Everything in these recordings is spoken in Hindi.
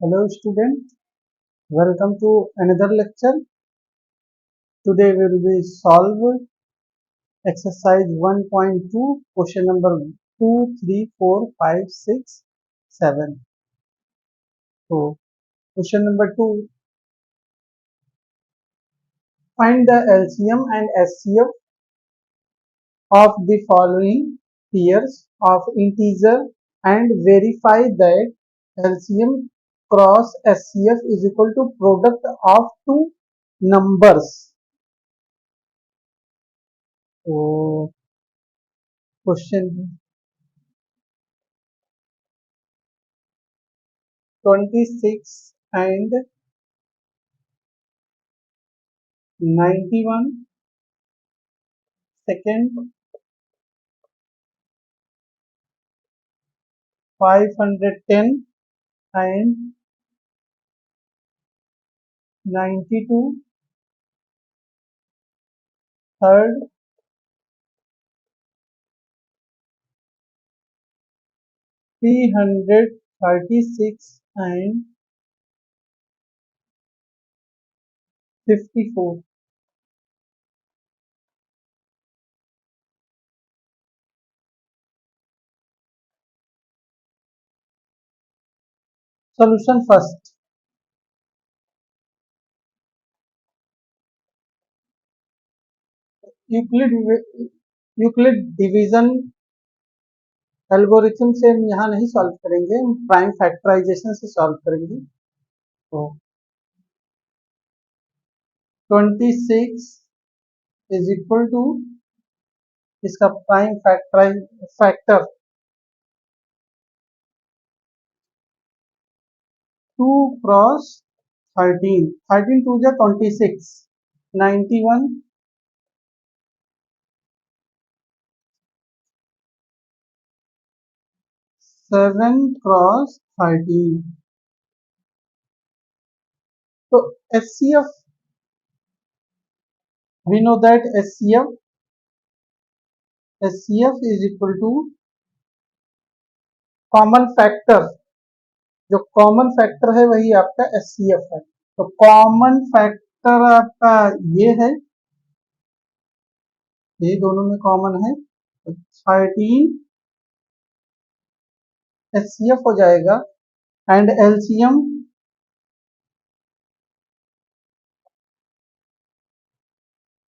Hello student, welcome to another lecture. Today we will be solve exercise 1.2 question number 2, 3, 4, 5, 6, 7. So question number 2, find the LCM and SCF of the following pairs of integer and verify that LCM cross SCF is equal to product of two numbers. So question 26 and 91, second 510 and 92, third 336 and 54. Solution first. Euclid Euclid division algorithm से हम यहाँ नहीं सॉल्व करेंगे, हम प्राइम फैक्टराइजेशन से सॉल्व करेंगे. तो 26 इज इक्वल टू इसका प्राइम फैक्टर 2 क्रॉस 13, 13 2 जा 26, 91 7 क्रॉस 13. तो HCF, we know that HCF is equal to common factor. जो कॉमन फैक्टर है वही आपका HCF है. तो कॉमन फैक्टर आपका ये है, ये दोनों में कॉमन है, तो 13 HCF हो जाएगा and LCM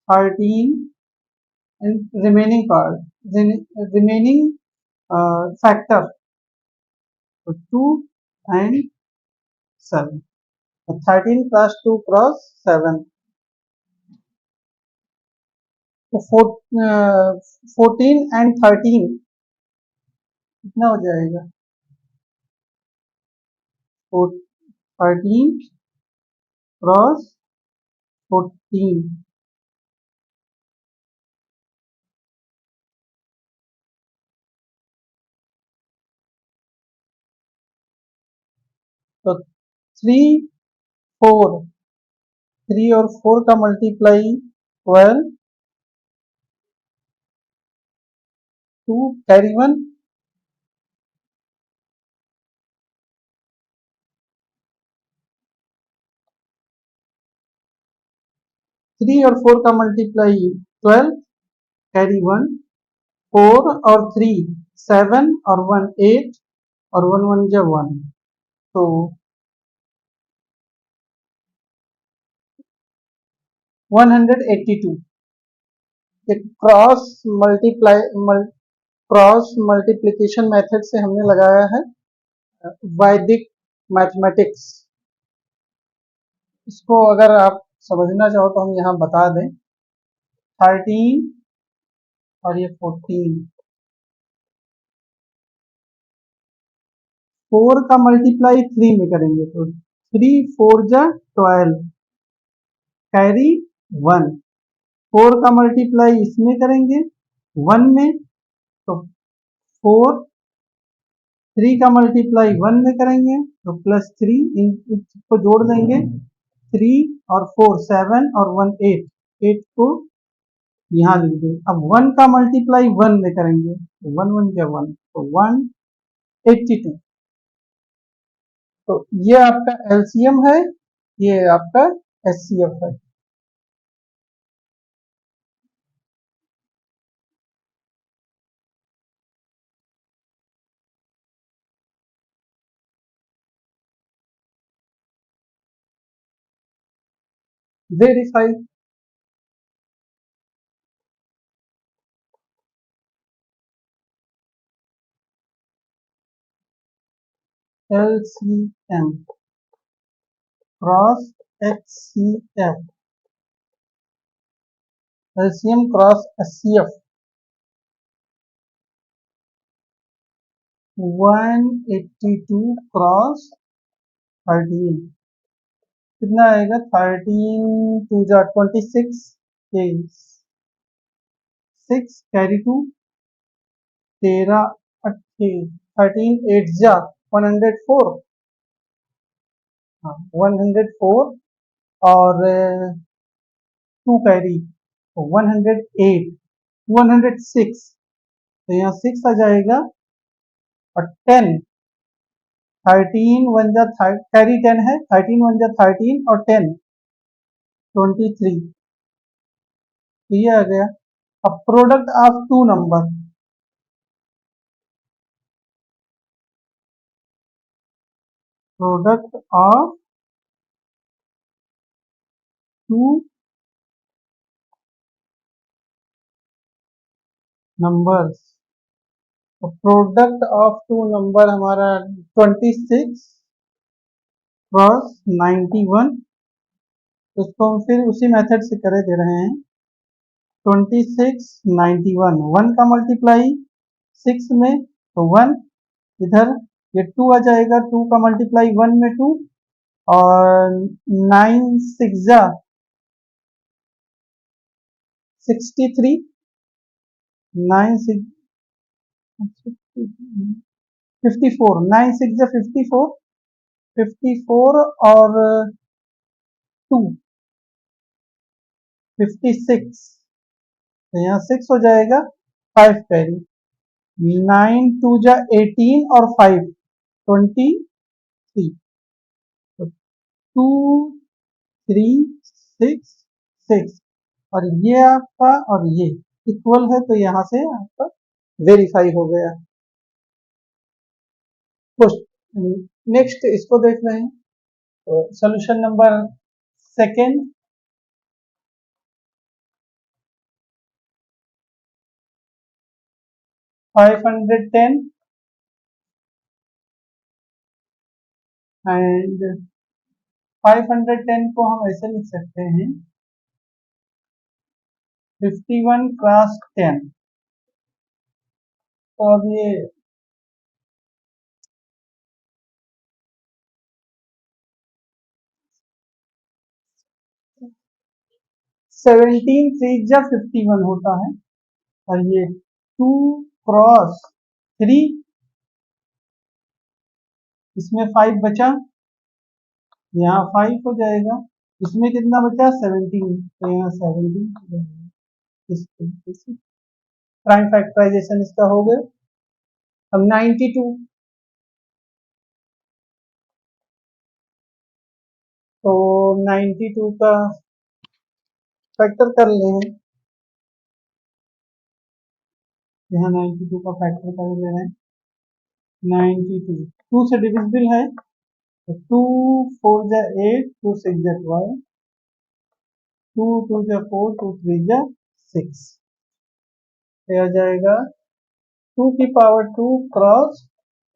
13 and remaining part remaining factor 2 and 7. 13 + 2 cross 7, तो 14 एंड 13 कितना हो जाएगा? 13 क्रॉस 14, तो 3 4, 3 और 4 का मल्टीप्लाई 12, 2 कैरी 1, 3 और 4 का मल्टीप्लाई 12 कैरी 1, 4 और 3 7 और 1 8 और 1 1 जा 1, तो 182. क्रॉस मल्टीप्लिकेशन मेथड से हमने लगाया है वैदिक मैथमेटिक्स. इसको अगर आप समझना चाहो तो हम यहाँ बता दें. 13 और ये 14, 4 का मल्टीप्लाई 3 में करेंगे तो 3 4 जा 12 कैरी 1, 4 का मल्टीप्लाई इसमें करेंगे 1 में, तो 4, 3 का मल्टीप्लाई 1 में करेंगे तो +3, इनको जोड़ देंगे 3 और 4 7 और 1 8, 8 को यहाँ लिख दें. अब 1 का मल्टीप्लाई 1 में करेंगे तो 1 1 जा 1, तो 182. तो ये आपका एलसीएम है, ये आपका एचसीएफ है। Verify. LCM cross HCF, LCM cross HCF 182 cross 13, कितना आएगा? 13 टू जा 26, 6 कैरी टू 13, 13 8 जा 104, हाँ 104, और 2 कैरी 108, 106, तो यहाँ 6 आ जाएगा, और 10, 13 वन जा कैरी 10 है, 13 वन जा 13 और 10 23, तो ये आ गया। अब product of two number, product of two numbers, तो प्रोडक्ट ऑफ टू नंबर हमारा 26 क्रॉस 91, उसको हम फिर उसी मेथड से करे दे रहे हैं। 26 91, 1 का मल्टीप्लाई 6 में तो 1, इधर ये 2 आ जाएगा, 2 का मल्टीप्लाई 1 में 2, और 9 6 जा 63, 9 6 54, 9 6 जा 54, 54 और 2 56, तो यहाँ 6 हो जाएगा, 5 कैरी, 9 2 जा 18 और 5 23, तो 2 3 6 6, और ये आपका और ये इक्वल है, तो यहाँ से आपका वेरीफाई हो गया। नेक्स्ट इसको देख रहे हैं, तो सोल्यूशन नंबर सेकेंड, 510 एंड 510 को हम ऐसे लिख सकते हैं 51 क्रॉस 10, तो अब ये 17 3 जा 51 होता है, और ये 2 क्रॉस 3, इसमें 5 बचा, यहाँ 5 हो जाएगा, इसमें कितना बचा? 17, तो यहाँ 17 हो जाएगा। इस तरीके से प्राइम फैक्टराइजेशन इसका हो गया। अब 92, तो 92 का फैक्टर कर लें, यहाँ 92 का फैक्टर कर ले रहे हैं, 92 2 से डिविजिबल है, तो 2 4 जा 8, 2 6 जा 12, 2 2 जा 4, 2 3 जा 6, ये आ जाएगा 2 की पावर 2 क्रॉस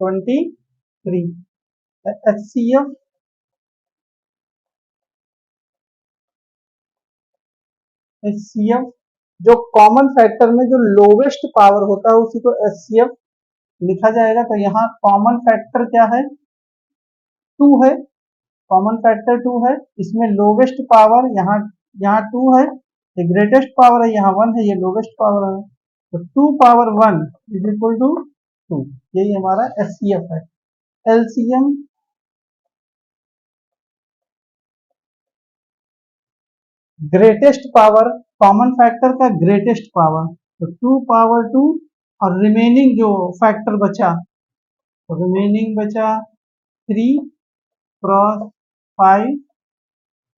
23, एचसीएफ एचसीएफ जो कॉमन फैक्टर में जो लोवेस्ट पावर होता है उसी को एचसीएफ लिखा जाएगा। तो यहाँ कॉमन फैक्टर क्या है? 2 है, कॉमन फैक्टर 2 है, इसमें लोवेस्ट पावर यहाँ यहाँ 2 है, ये ग्रेटेस्ट पावर है, यहाँ 1 है, ये लोवेस्ट पावर है, तो 2 पावर 1 इज इक्वल टू 2, यही हमारा एचसीएफ है। LCM greatest power, common factor का ग्रेटेस्ट पावर, तो 2 पावर 2, और रिमेनिंग जो फैक्टर बचा, तो रिमेनिंग बचा 3, क्रॉस 5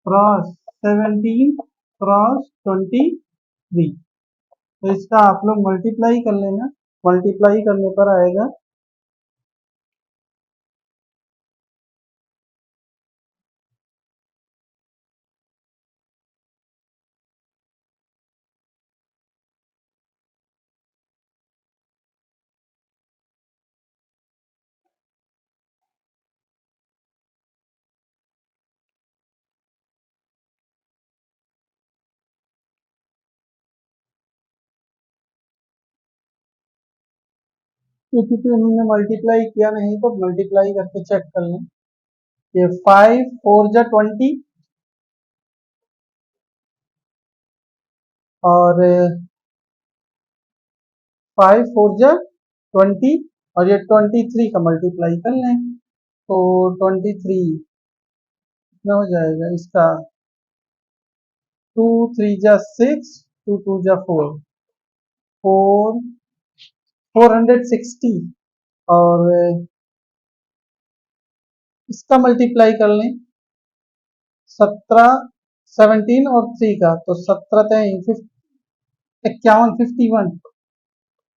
क्रॉस 17 क्रॉस 23। तो इसका आप लोग मल्टीप्लाई कर लेना, मल्टीप्लाई करने पर आएगा क्योंकि तो हमने मल्टीप्लाई किया नहीं तो मल्टीप्लाई करके चेक कर लें। ये 5 4 जा 20 और 5 4 जा 20 और ये 23 का मल्टीप्लाई कर लें तो 23 कितना हो जाएगा इसका 2 3 जा 6 2 2 जा 4 4 460 और इसका मल्टीप्लाई कर लें 17 17 और 3 का तो 17 51 51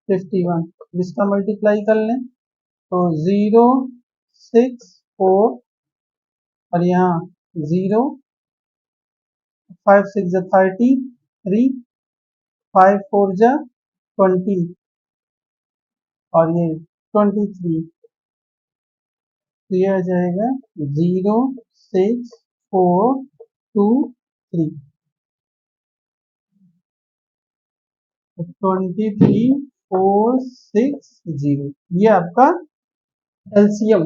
51 इसका मल्टीप्लाई कर लें तो 0 6 4 और यहाँ 0 5 6 जा 33 5 4 जा 20 और ये 23 तो ये आ जाएगा 0 6 4 2 3 23 4 6 0 ये आपका एलसीएम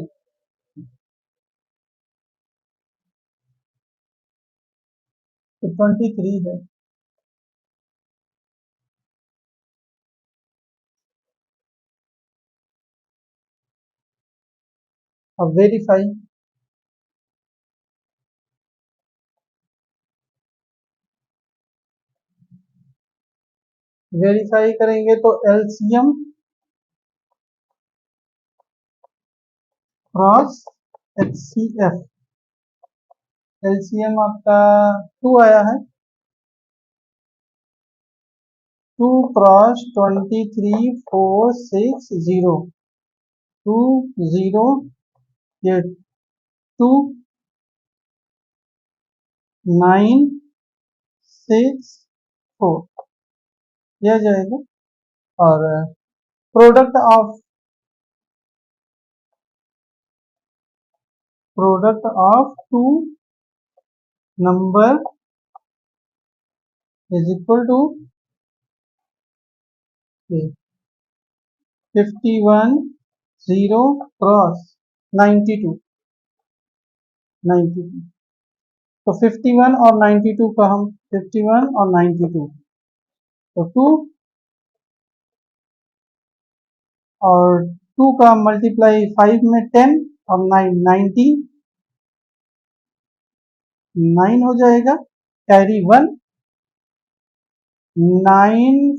तो 23 है। अब वेरीफाई वेरीफाई करेंगे तो एलसीएम क्रॉस एचसीएफ एलसीएम आपका 2 आया है 2 क्रॉस 23 4 6 0 2 0 ये 2 9 6 4 यह जाएगा और product of two number is equal to 51 0 cross 92 92 तो 51 और 92 का हम 51 और 92 तो 2 और 2 का मल्टीप्लाई 5 में 10 और 9 19 9 हो जाएगा कैरी 1 9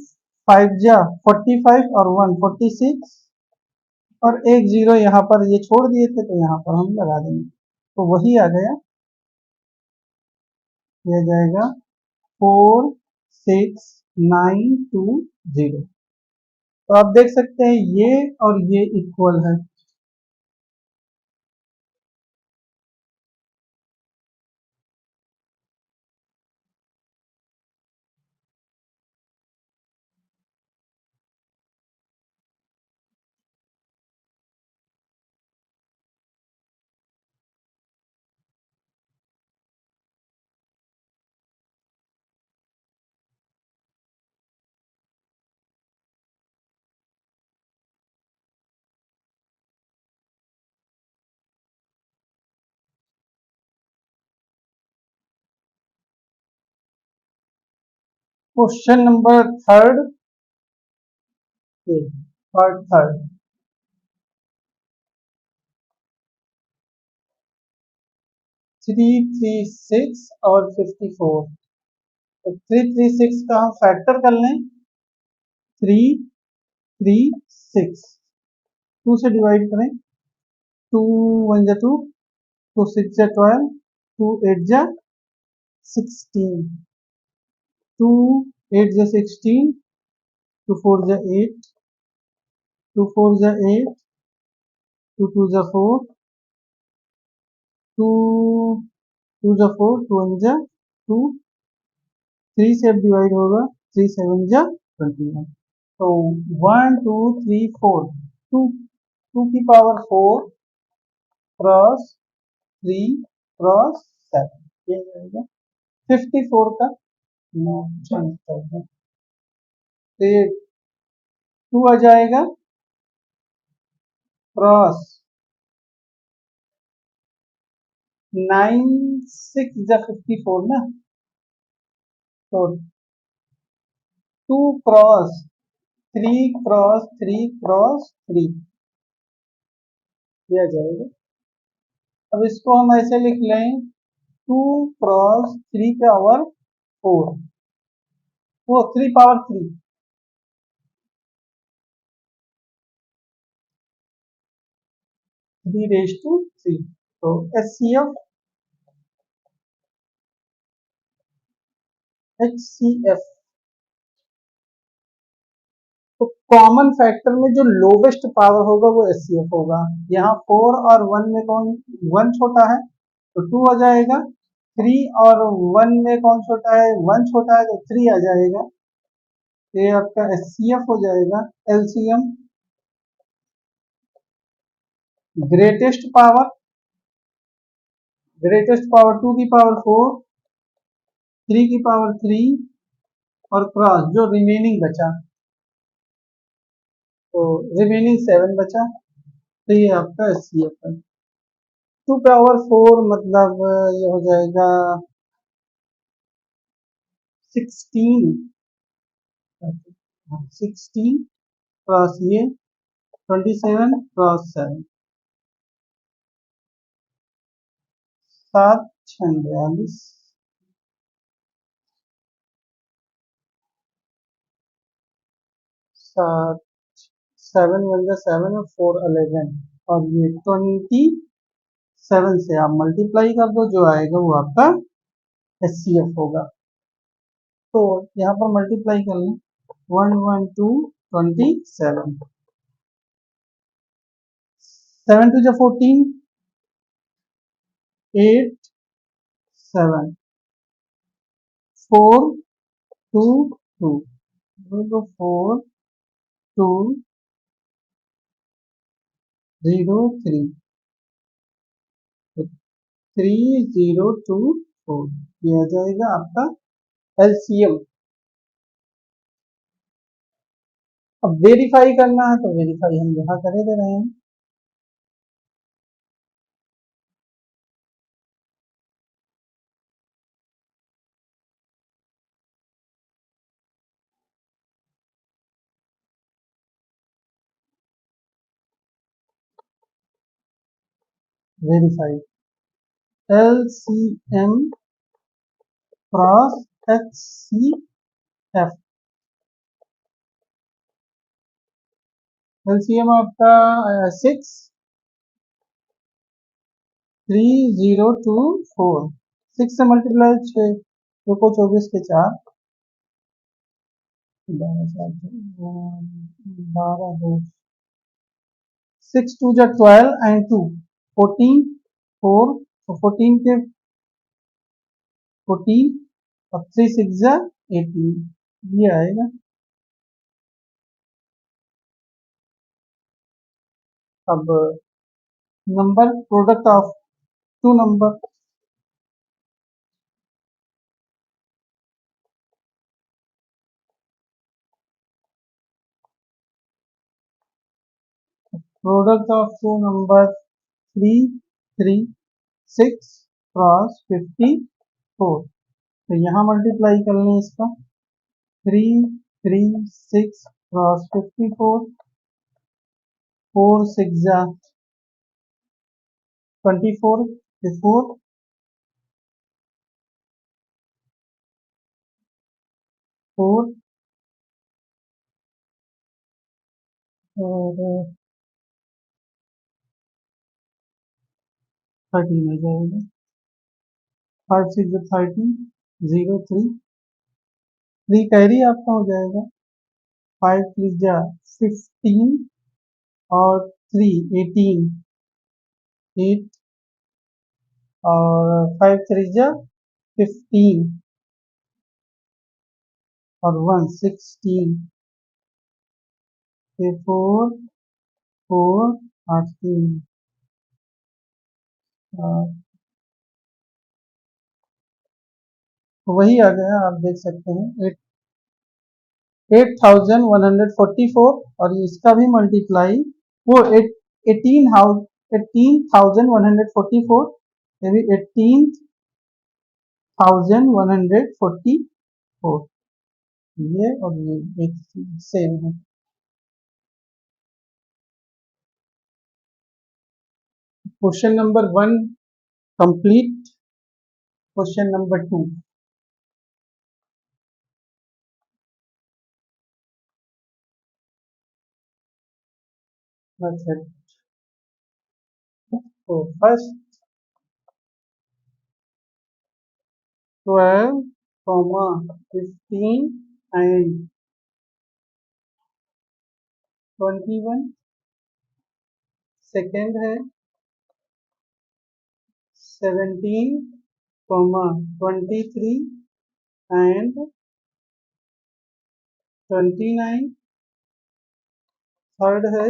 5 जा 45 और 1 46 और एक जीरो यहाँ पर ये छोड़ दिए थे तो यहाँ पर हम लगा देंगे तो वही आ गया यह जाएगा 46920 तो आप देख सकते हैं ये और ये इक्वल है। Question number third part third 336 और 54 तो 336 का हम फैक्टर कर लें 336 2 से डिवाइड करें 2 1 जा 2 टू सिक्स जा 12, टू एट जा 16, टू एट जा 16, टू फोर जा 8, टू फोर जा 8, टू जा 4, टू टू जा 4, टू वन जा 2, थ्री से अब डिवाइड होगा, थ्री सेवन जा 21। तो 1 2 3 4, टू टू की पावर 4 क्रॉस 3 क्रॉस 7, ये जाएगा 54 का नौ। तो ये 2 आ जाएगा क्रॉस 9 6 जा 54 ना, तो 2 क्रॉस 3 क्रॉस 3 क्रॉस 3, ये आ जाएगा। अब इसको हम ऐसे लिख लें, 2 क्रॉस 3 पावर 4, वो 3 पावर 3, 3 रेज टू 3। तो HCF, तो कॉमन फैक्टर में जो लोवेस्ट पावर होगा वो HCF होगा। यहाँ 4 और 1 में कौन 1 छोटा है, तो 2 आ जाएगा। 3 और 1 में कौन छोटा है, 1 छोटा है, तो 3 आ जाएगा। ये आपका HCF हो जाएगा। LCM, ग्रेटेस्ट पावर 2 की पावर 4, 3 की पावर 3 और क्रॉस जो रिमेनिंग बचा, तो रिमेनिंग 7 बचा, तो ये आपका HCF है। 2 पावर 4 मतलब ये हो जाएगा 16, 16 क्रॉस ये 27 क्रॉस 7, 7 6 42, 7 7 1 जा 7 और 4 11, और ये 27 से आप मल्टीप्लाई कर दो, जो आएगा वो आपका HCF होगा। तो यहाँ पर मल्टीप्लाई कर लें, 1 1 2 27, 7 2 जा 14, 8 7, 4 2 2, 4 2 0 3, 3024, ये आ जाएगा आपका LCM। अब वेरीफाई करना है, तो वेरीफाई हम यहाँ करे दे रहे हैं। Verify LCM cross HCF, LCM आपका 63024, 6 से मल्टीप्लाई 6, देखो 24 के 4, 12 6 2 जा 12 एंड 2 14 4, तो 14 के 14 और 3 6 जा 18, ये आएगा। अब number product of two number, product of two number 3 3 6 cross 54, तो यहाँ मल्टीप्लाई कर लें इसका, 3 3 6 क्रॉस 54, 4 6 जा 24, 4 4 और 13 आ जाएगा। 5 6 13, 0 3, 3 कैरी आपका हो जाएगा। 5 3 15 और 3 18, 8 और 5 3 15 और 1 16, 4 4 8 3, वही आ गया, आप देख सकते हैं 8144। और इसका भी मल्टीप्लाई वो 18,144, ये भी 18,144, ये और ये एक सेम है। Question number 1 complete. Question number 2, तो फर्स्ट 12, 15 एंड 21। सेकेंड है 17, 23 एंड 29। थर्ड है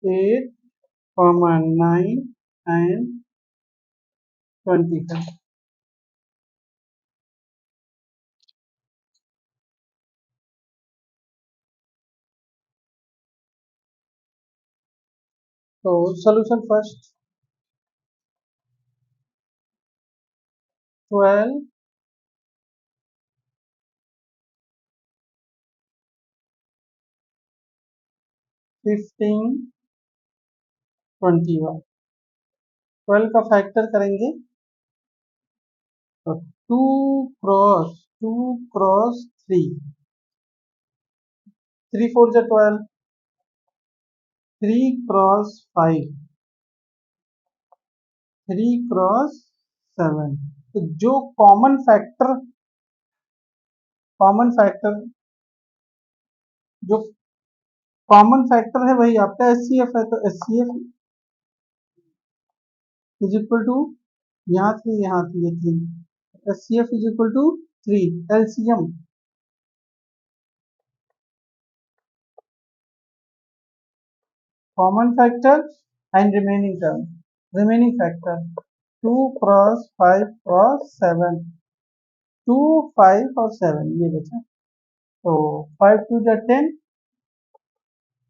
8, 9 एंड 25। तो सॉल्यूशन फर्स्ट 12, 15, 21। 12 का फैक्टर करेंगे तो 2 क्रॉस 3, 3 4 12, 3 क्रॉस 5, 3 क्रॉस 7। तो जो कॉमन फैक्टर जो कॉमन फैक्टर है वही आपका एचसीएफ है। तो एचसीएफ इज इक्वल टू, यहाँ थी यहाँ थी ये 3, HCF is equal to 3 LCM common factor and remaining factor 2 cross 5 cross 7, 2 5 और 7 ये बचा। तो 5 2 10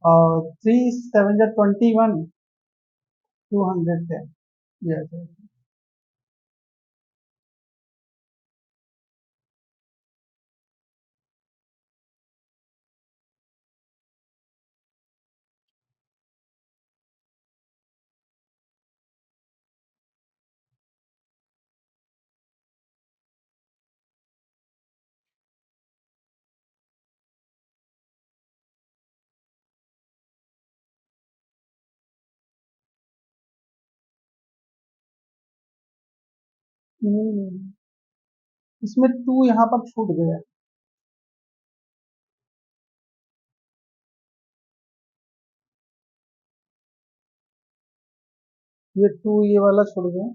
और 3 7 21, 210 ये आ जाएगा। इसमें 2 यहाँ पर छूट गया, ये 2 ये वाला छूट गया।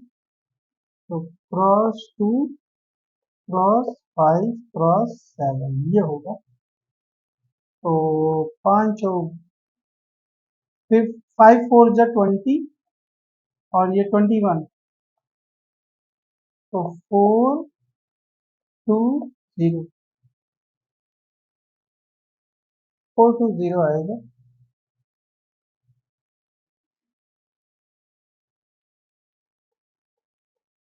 तो क्रॉस 2 क्रॉस 5 क्रॉस 7 ये होगा। तो 5 फिर 5 4 20 और ये 21। तो 4 2 0, 4 2 0 आएगा।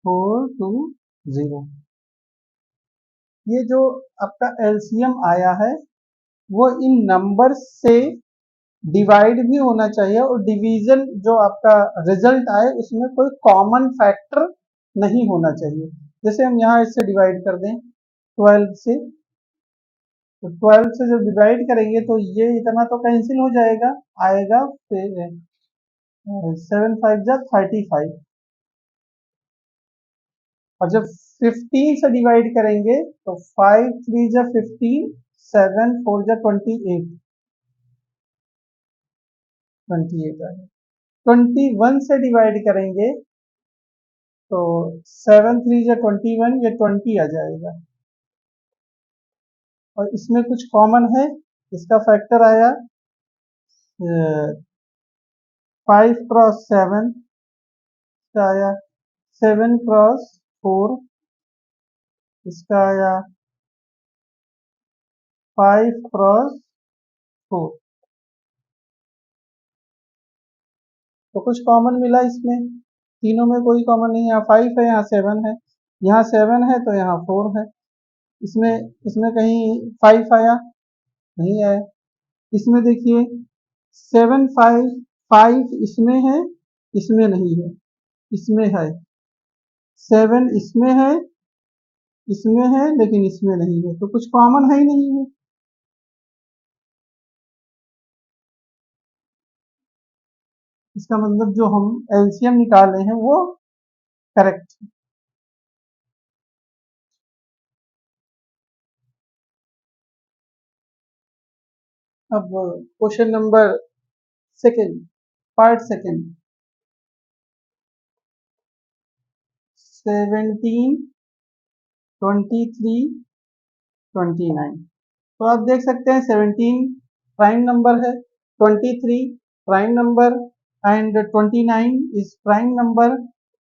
4 2 0। ये जो आपका एलसीएम आया है वो इन नंबर्स से डिवाइड भी होना चाहिए, और डिवीजन जो आपका रिजल्ट आए उसमें कोई कॉमन फैक्टर नहीं होना चाहिए। जैसे हम यहाँ इससे डिवाइड कर दें 12 से, तो 12 से जब डिवाइड करेंगे तो ये इतना तो कैंसिल हो जाएगा, आएगा फिर 7 5 जा 35, और जब 15 से डिवाइड करेंगे तो 5 3 जा 15, 7 4 जा 28, 28 आएगा। 21 से डिवाइड करेंगे तो 7 3 जा 21, ये 20 आ जाएगा। और इसमें कुछ कॉमन है, इसका फैक्टर आया 5 क्रॉस 7, इसका आया 7 क्रॉस 4, इसका आया 5 क्रॉस 4। तो कुछ कॉमन मिला इसमें, तीनों में कोई कॉमन नहीं है। यहाँ 5 है, यहाँ 7 है, यहाँ 7 है तो यहाँ 4 है। इसमें इसमें कहीं 5 आया? नहीं आया। इसमें देखिए 7 5 5 इसमें है, इसमें नहीं है, इसमें है। 7 इसमें है, इसमें है, लेकिन इसमें नहीं है, तो कुछ कॉमन है ही नहीं है। इसका मतलब जो हम एलसीएम निकाले हैं वो करेक्ट है। अब question number second, part second, 17 23 29। तो आप देख सकते हैं 17 प्राइम नंबर है, 23 prime number, and 29 is prime number,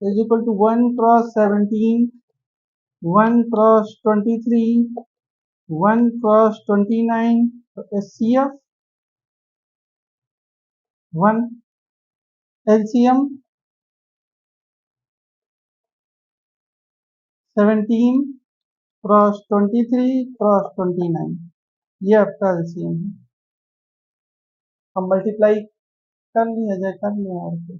is equal to 1 cross 17, 1 cross 23, 1 cross 29, तो एचसीएफ 1, एलसीएम 17 क्रॉस 23 क्रॉस 29, ये आपका एलसीएम है। अब मल्टीप्लाई कर लिया जाए, कर लिया और क्या।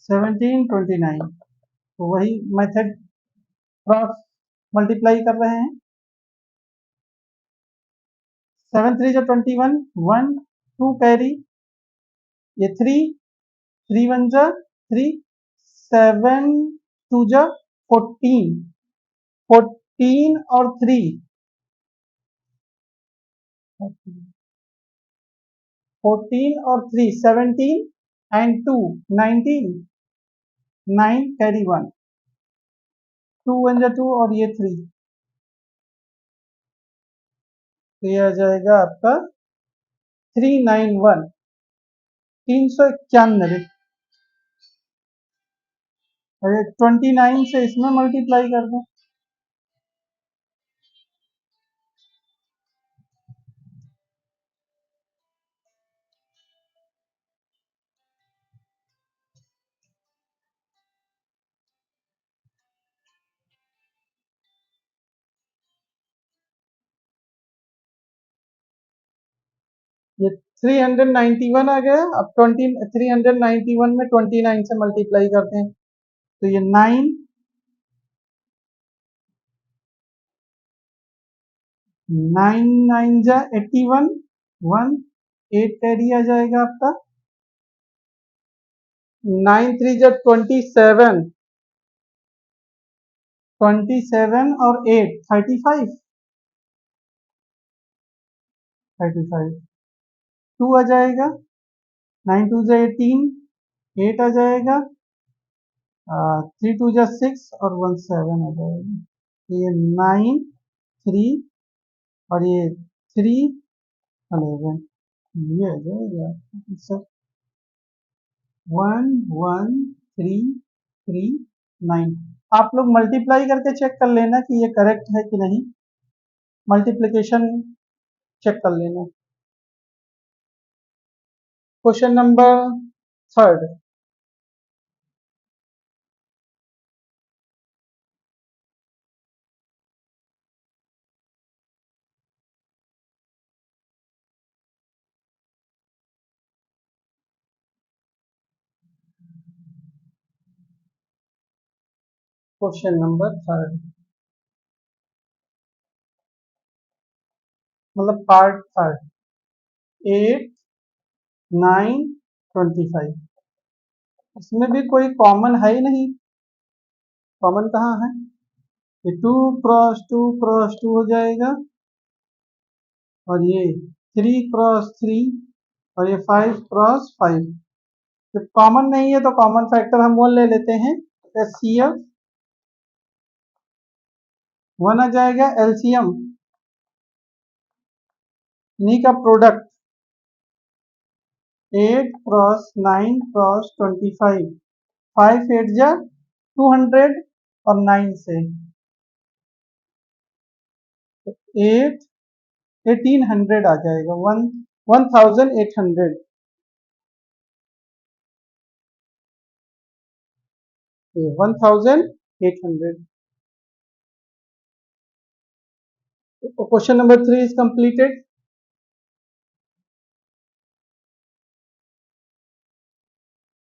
17 29, तो वही मेथड, क्रॉस मल्टीप्लाई कर रहे हैं। 7 3 जो 21, 1 2 कैरी, ये 3 3 1 जा 3, 7 2 जा 14, 14 और 3, 14 और 3 17, एंड 2 19, 9 कैरी 1, 2 1 जा 2, और ये 3, तो ये आ जाएगा आपका 391, 391। और ये 29 से इसमें मल्टीप्लाई कर दें, ये 391 आ गया। अब 391 में 29 से मल्टीप्लाई करते हैं, तो ये 9 9 9 जा 81, 1 8 कैरी आ जाएगा आपका। 9 3 जा 27, 27 और 8 35, 35 2 आ जाएगा, 9 2 जा 18, 8 आ जाएगा, 3 2 जा 6, और 1 7 आ जाएगा। तो ये 9 3, और ये 3 11, ये आ जाएगा आंसर 11339। आप लोग मल्टीप्लाई करके चेक कर लेना कि ये करेक्ट है कि नहीं, मल्टीप्लिकेशन चेक कर लेना। Question number third, question number third, मतलब पार्ट थर्ड, 8, 9, 25। इसमें भी कोई कॉमन है ही नहीं, कॉमन कहाँ है? ये 2 क्रॉस 2 हो जाएगा, और ये 3 क्रॉस 3, और ये 5 क्रॉस 5। जब कॉमन नहीं है तो कॉमन फैक्टर हम 1 ले लेते हैं, HCF 1 आ जाएगा। LCM इन्हीं का प्रोडक्ट 8 क्रॉस 9 क्रॉस 25, 5 8 जा 200, और 9 से तो 1800 आ जाएगा, 1800। 1800। Question number 3 is completed.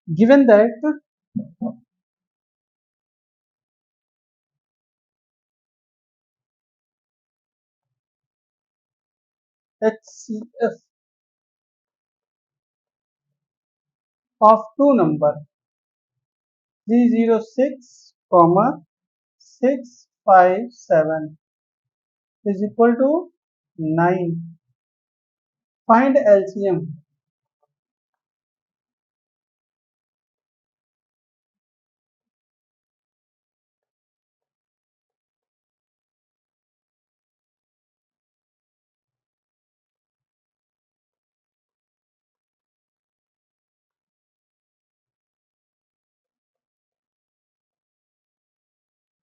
Given that HCF of two number 306, 657 is equal to 9. Find LCM.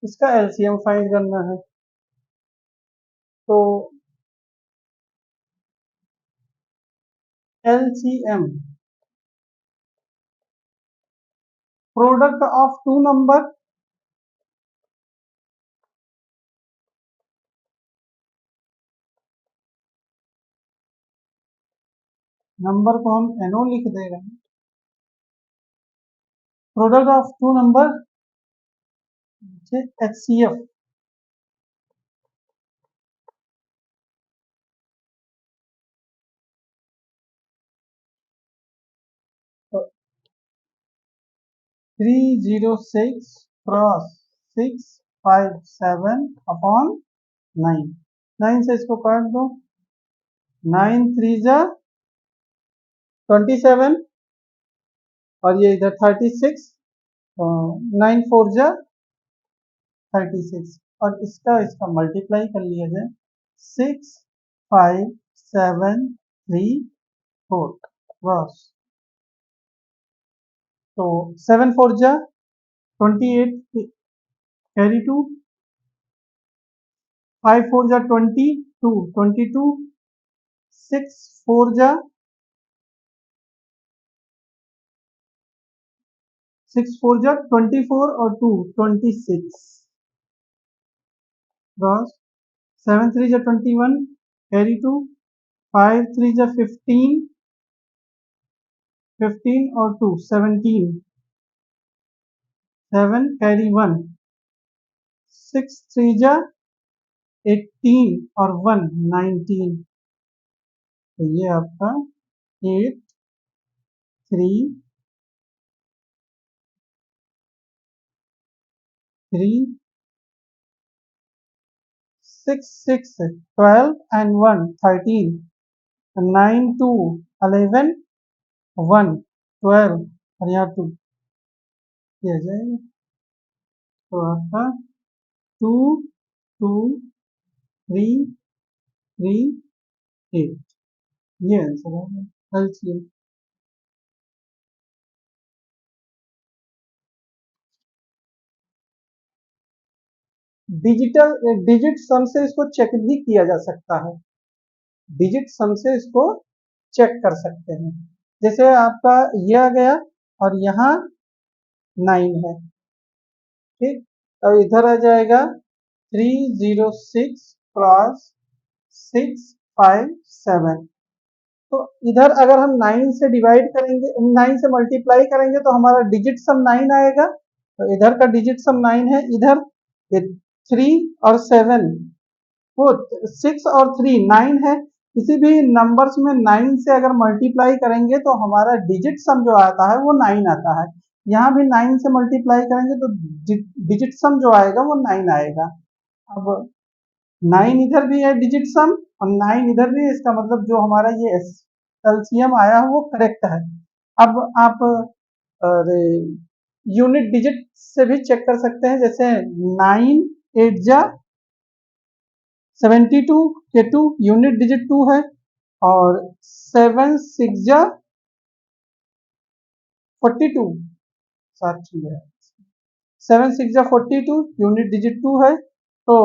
इसका LCM फाइंड करना है, तो LCM product of two number, number को हम NO लिख दे रहे हैं, product of two number HCF। तो 306 क्रॉस 657 अपॉन 9, 9 से इसको काट दो, 9 3 जा 27, और ये इधर 36, तो 9 4 जा 36, और इसका इसका मल्टीप्लाई कर लिया जाए, 65734 क्रॉस, तो 7 4 जा 28, कैरी 2, 5 4 जा 22, 22, 6 4 जा 24, और 2 26 क्रॉस, 7 3 जा 21, कैरी 2, 5 3 जा 15, 15 और 2 17, 7 कैरी 1, 6 3 जा 18, और 1 19। तो ये आपका 8 3 3 6 6 12 and 1 13, 9 2 11, 1 12, और यहाँ 2, ये आ जाएगा। तो आपका 2 2 3 3 8, ये आंसर है LCM। डिजिट सम से इसको चेक भी किया जा सकता है, डिजिट सम से इसको चेक कर सकते हैं। जैसे आपका ये आ गया, और यहाँ 9 है, ठीक, और इधर आ जाएगा 306 क्रॉस 657। तो इधर अगर हम 9 से डिवाइड करेंगे, 9 से मल्टीप्लाई करेंगे, तो हमारा डिजिट सम 9 आएगा। तो इधर का डिजिट सम 9 है, इधर 3 और 7, वो 6 और 3 9 है, किसी भी नंबर्स में 9 से अगर मल्टीप्लाई करेंगे तो हमारा डिजिट सम जो आता है वो 9 आता है। यहाँ भी 9 से मल्टीप्लाई करेंगे तो डिजिट सम जो आएगा वो 9 आएगा। अब 9 इधर भी है डिजिट सम और 9 इधर भी है, इसका मतलब जो हमारा ये एलसीएम आया है वो करेक्ट है। अब आप यूनिट डिजिट से भी चेक कर सकते हैं, जैसे 9 8 जा 72 के 2 यूनिट डिजिट 2 है, और 7 6 जा 42 साथ है। 7 6 जा 42 यूनिट डिजिट 2 है, तो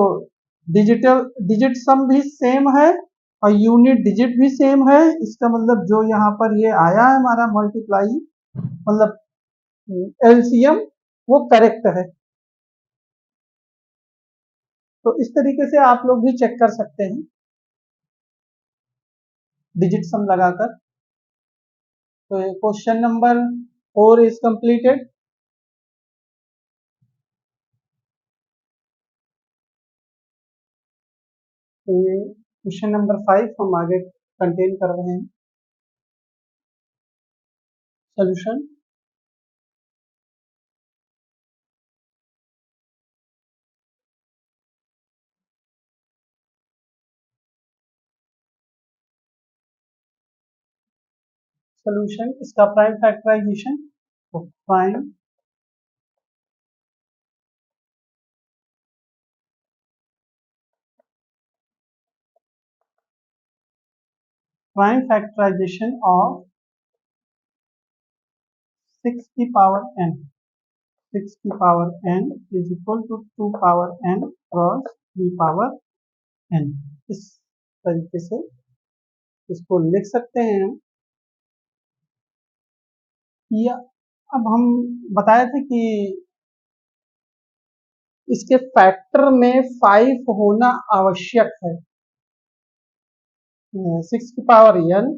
डिजिटल डिजिट सम भी सेम है और यूनिट डिजिट भी सेम है। इसका मतलब जो यहाँ पर ये आया है हमारा मल्टीप्लाई मतलब एलसीएम वो करेक्ट है। तो इस तरीके से आप लोग भी चेक कर सकते हैं डिजिट सम लगाकर। तो क्वेश्चन नंबर 4 इज कंप्लीटेड। तो ये क्वेश्चन नंबर 5 हम आगे कंटेन कर रहे हैं सोल्यूशन। सोल्यूशन इसका प्राइम फैक्टराइजेशन, तो प्राइम फैक्टराइजेशन ऑफ 6 की पावर n, 6 की power n is equal to 2 power n cross 3 power n। इस तरीके से इसको लिख सकते हैं हम। या अब हम बताए थे कि इसके फैक्टर में 5 होना आवश्यक है। 6 की पावर n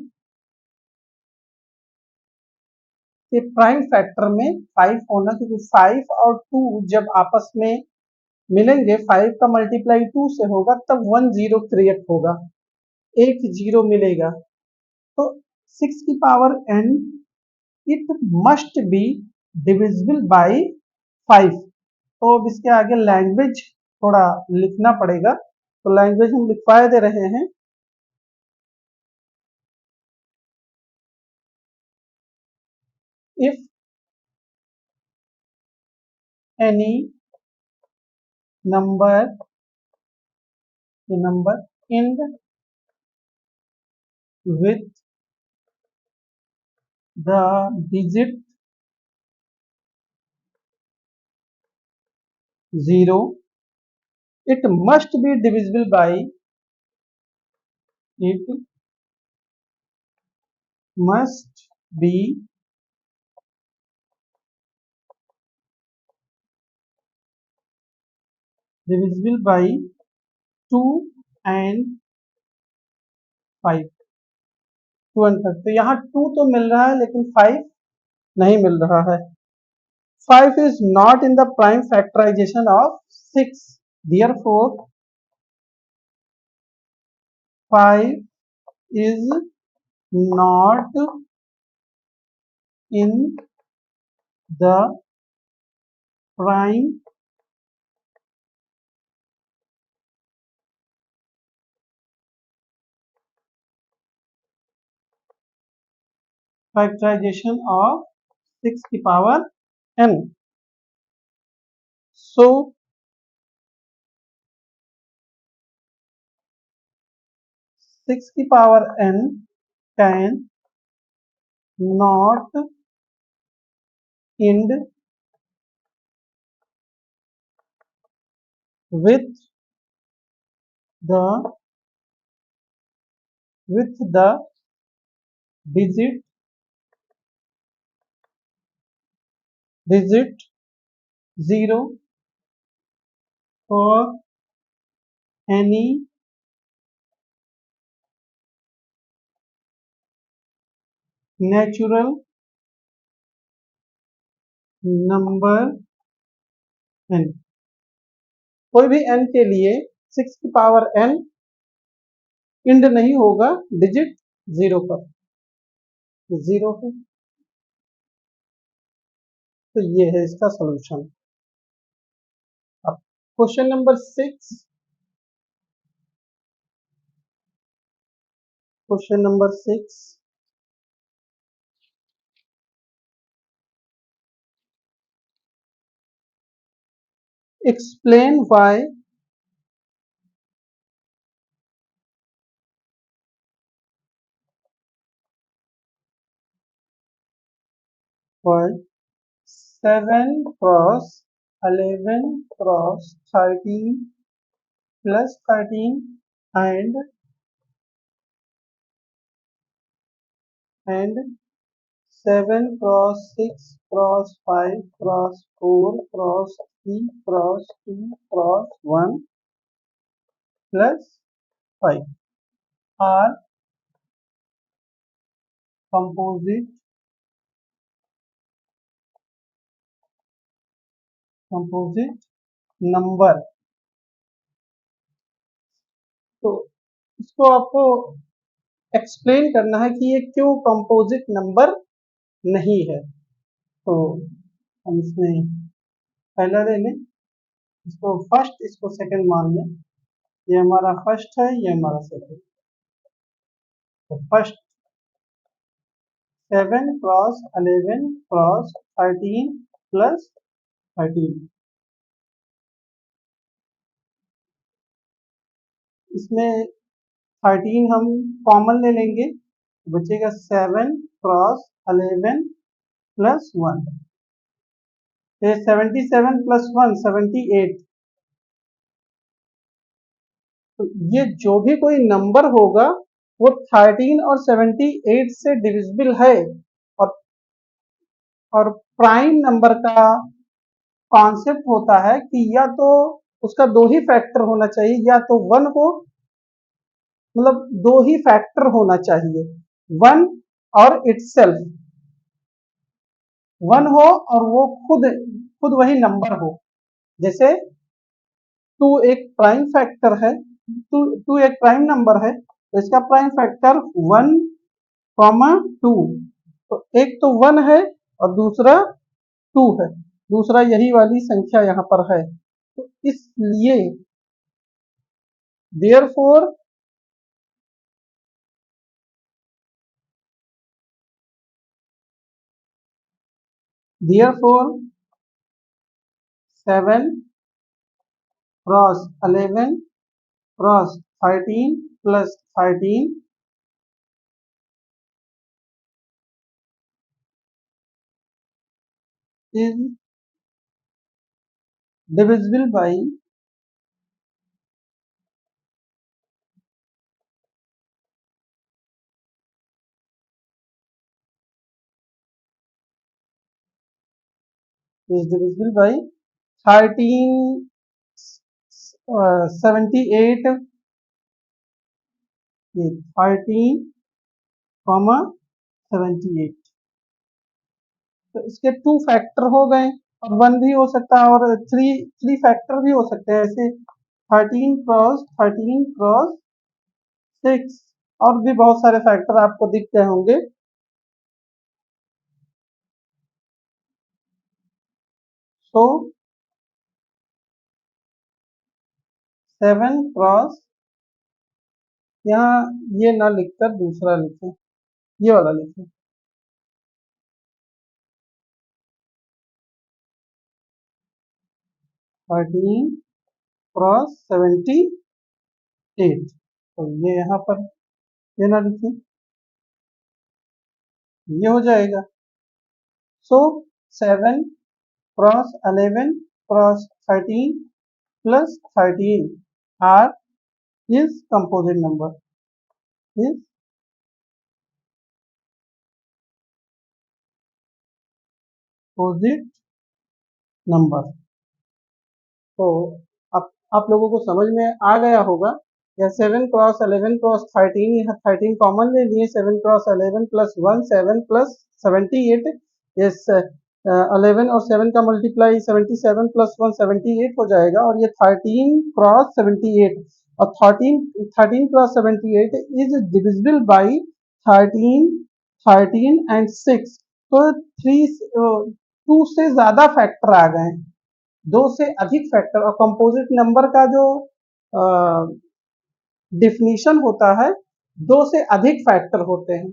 के प्राइम फैक्टर में 5 होना, क्योंकि 5 और 2 जब आपस में मिलेंगे, 5 का मल्टीप्लाई 2 से होगा तब 1 0 क्रिएट होगा, एक जीरो मिलेगा। तो 6 की power n it must be divisible by 5। तो अब इसके आगे लैंग्वेज थोड़ा लिखना पड़ेगा, तो लैंग्वेज हम लिखवाए दे रहे हैं। If any number end with the digit 0, it must be divisible by it must be divisible by 2 and 5, 2 and 5। तो यहाँ 2 तो मिल रहा है लेकिन 5 नहीं मिल रहा है। 5 is not in the prime factorization of 6, therefore 5 is not in the prime factorization of 6 की पावर n। So 6 की power n can not end with the digit 0 for any natural number n। कोई भी n के लिए 6 की पावर n इंड नहीं होगा डिजिट 0 पर, 0 है। तो ये है इसका सॉल्यूशन। अब question number 6, question number 6, explain why 7 cross 11 cross 13 plus 13 and 7 cross 6 cross 5 cross 4 cross 3 cross 2 cross 1 plus 5 are composite number. तो इसको आपको एक्सप्लेन करना है कि ये क्यों कंपोजिट नंबर नहीं है। तो हम इसमें पहला ले लें, इसको फर्स्ट, इसको सेकंड मान लें। ये हमारा फर्स्ट है, ये हमारा सेकंड। तो फर्स्ट 7 क्रॉस 11 क्रॉस 13 प्लस 13, इसमें 13 हम कॉमन ले लेंगे, बचेगा 7 क्रॉस 11 प्लस 1, 77 प्लस 1 78। तो ये जो भी कोई नंबर होगा वो 13 और 78 से डिविजिबल है। और और प्राइम नंबर का कॉन्सेप्ट होता है कि या तो उसका दो ही फैक्टर होना चाहिए, या तो वन हो, मतलब दो ही फैक्टर होना चाहिए, वन और इटसेल्फ, वन हो और वो खुद खुद वही नंबर हो। जैसे 2 एक प्राइम फैक्टर है, 2 एक प्राइम नंबर है, तो इसका प्राइम फैक्टर 1, 2। तो एक तो 1 है और दूसरा 2 है, दूसरा यही वाली संख्या यहाँ पर है। तो इसलिए therefore therefore 7 cross 11 cross 13 plus 13 is divisible by is divisible by 13 78 13 comma 78। तो इसके 2 फैक्टर हो गए, और 1 भी हो सकता है, और 3 फैक्टर भी हो सकते हैं, ऐसे 13 क्रॉस 13 क्रॉस 6, और भी बहुत सारे फैक्टर आपको दिख गए होंगे। सो 7 क्रॉस, यहाँ ये ना लिखकर दूसरा लिखें, ये वाला लिखें, 13 क्रॉस 78। तो ये यहाँ पर ये ना लिखें, ये हो जाएगा। So 7 cross 11 cross 13 plus 13 are is composite number, is composite number. तो आप लोगों को समझ में आ गया होगा। यह 7 क्रॉस 11 क्रॉस 13, यहाँ 13 कॉमन ले लिए, 7 क्रॉस 11 प्लस 1 7 प्लस 78, ये 11 और 7 का मल्टीप्लाई 77 प्लस 1 78 हो जाएगा, और ये 13 क्रॉस 78, और 13 cross 78 is divisible by 13, 13 and 6। तो 2 से ज्यादा फैक्टर आ गए, 2 से अधिक फैक्टर। और कंपोजिट नंबर का जो डिफिनीशन होता है 2 से अधिक फैक्टर होते हैं।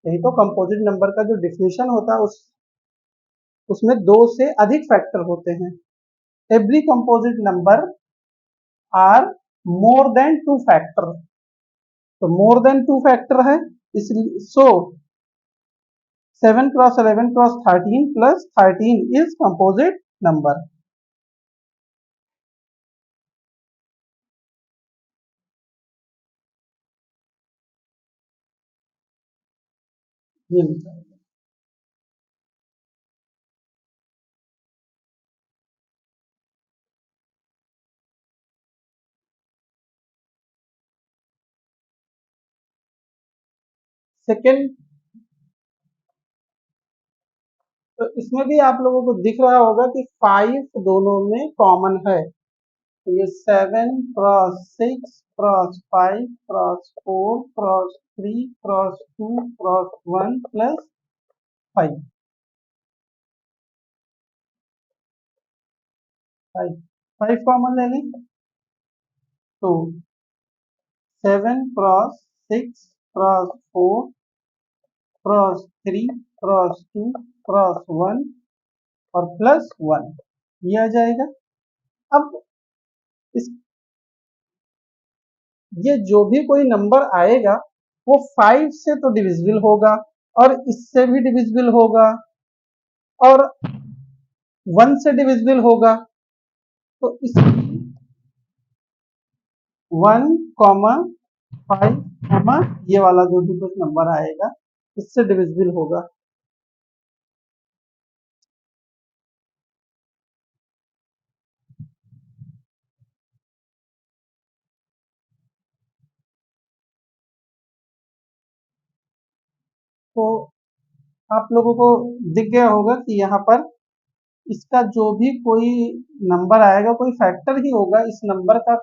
यही तो कंपोजिट नंबर का जो डिफिनीशन होता है उसमें 2 से अधिक फैक्टर होते हैं। Every composite number are more than 2 factor. तो मोर देन 2 फैक्टर है, इसलिए so 7 cross 11 cross 13 plus 13 is composite number. ये सेकेंड, तो इसमें भी आप लोगों को दिख रहा होगा कि 5 दोनों में कॉमन है। तो ये 7 cross 6 cross 5 cross 4 cross 3 cross 2 cross 1 plus 5, 5 common ले लें तो 7 cross 6 cross 4 cross 3 cross 2 cross 1 और प्लस 1, ये आ जाएगा। अब इस ये जो भी कोई नंबर आएगा वो 5 से तो डिविजिबल होगा और इससे भी डिविजिबल होगा और 1 से डिविजिबल होगा। तो इसलिए 1 कॉमा 5 कॉमा ये वाला जो भी कुछ नंबर आएगा इससे डिविजिबल होगा। तो आप लोगों को दिख गया होगा कि यहाँ पर इसका जो भी कोई नंबर आएगा कोई फैक्टर ही होगा इस नंबर का।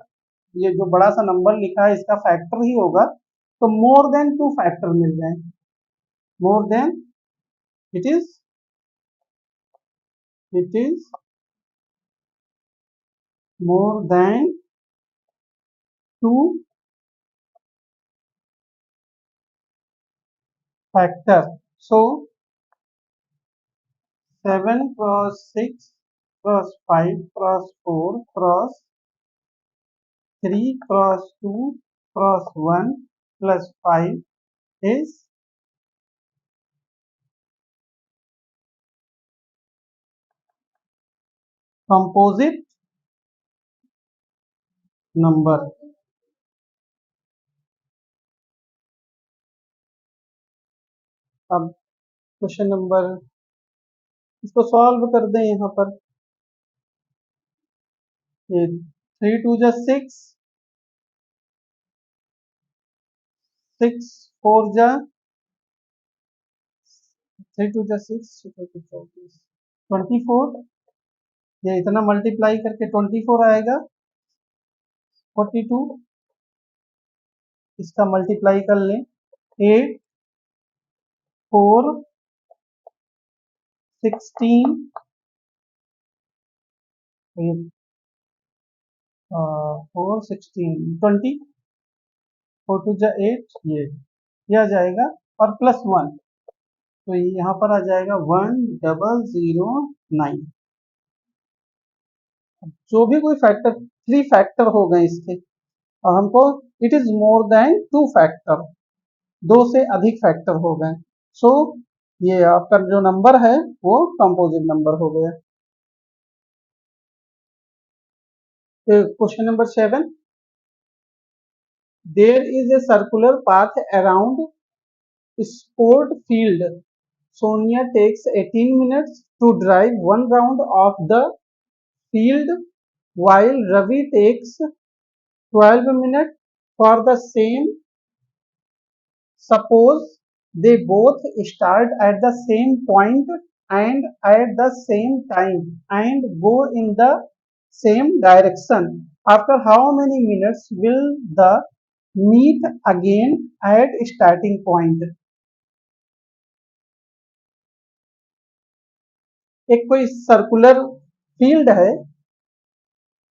ये जो बड़ा सा नंबर लिखा है इसका फैक्टर ही होगा। तो मोर देन 2 फैक्टर मिल जाए, more than it is it is more than 2 factor. So 7 cross 6 cross 5 cross 4 cross 3 cross 2 cross 1 plus 5 is composite number। अब क्वेश्चन नंबर, इसको सॉल्व कर दें यहाँ पर। ये 3 2 जा 6, 6 4 जा 3 2 जा 6 24, ये इतना मल्टीप्लाई करके 24 आएगा। 42 इसका मल्टीप्लाई कर लें 8 4 16 4 16 20, 4 2 जा 8, ये आ जाएगा और प्लस 1। तो यहाँ पर आ जाएगा 1009। जो भी कोई फैक्टर 3 फैक्टर हो गए इसके और हमको it is more than 2 factor, 2 से अधिक फैक्टर हो गए। सो ये आपका जो नंबर है वो कंपोजिट नंबर हो गया। Question number 7, there is a circular path around sport field. Sonia takes 18 minutes to drive one round of the field while Ravi takes 12 minutes for the same. Suppose they both start at the same point and at the same time and go in the same direction, after how many minutes will the meet again at starting point? एक कोई सर्कुलर फील्ड है,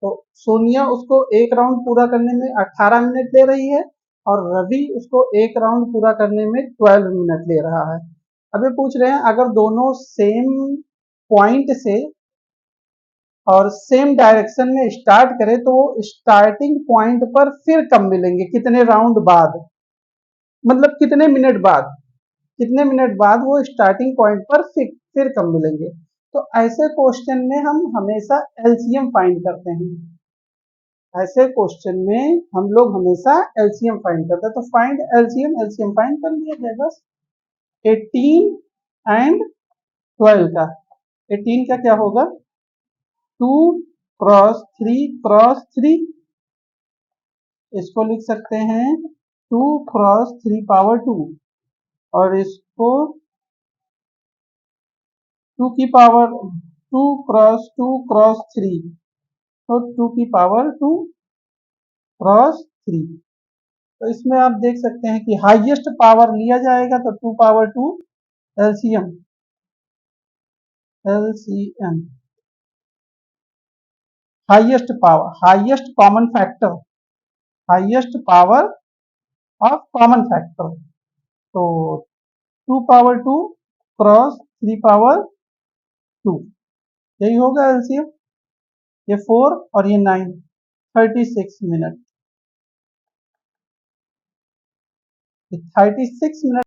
तो सोनिया उसको एक राउंड पूरा करने में 18 मिनट ले रही है और रवि उसको एक राउंड पूरा करने में 12 मिनट ले रहा है। अब ये पूछ रहे हैं अगर दोनों सेम पॉइंट से और सेम डायरेक्शन में स्टार्ट करें तो वो स्टार्टिंग पॉइंट पर फिर कब मिलेंगे, कितने राउंड बाद, मतलब कितने मिनट बाद वो स्टार्टिंग पॉइंट पर फिर कब मिलेंगे। तो ऐसे क्वेश्चन में हम हमेशा एलसीएम फाइंड करते हैं, ऐसे क्वेश्चन में हम लोग हमेशा एलसीएम फाइंड करते हैं। तो फाइंड एलसीएम, एलसीएम फाइंड कर लिया जाए बस। 18 एंड 12 का, 18 का क्या होगा 2 क्रॉस 3 क्रॉस 3, इसको लिख सकते हैं 2 क्रॉस 3 पावर 2, और इसको 2 की पावर 2 क्रॉस 3, तो 2 की पावर 2 क्रॉस 3। तो इसमें आप देख सकते हैं कि हाईएस्ट पावर लिया जाएगा तो 2 power 2 LCM, LCM highest power, highest common factor, highest power of common factor. तो 2 पावर 2 क्रॉस 3 पावर 2, यही होगा एलसीएम। ये 4 और ये 9, 36 मिनट, 36 मिनट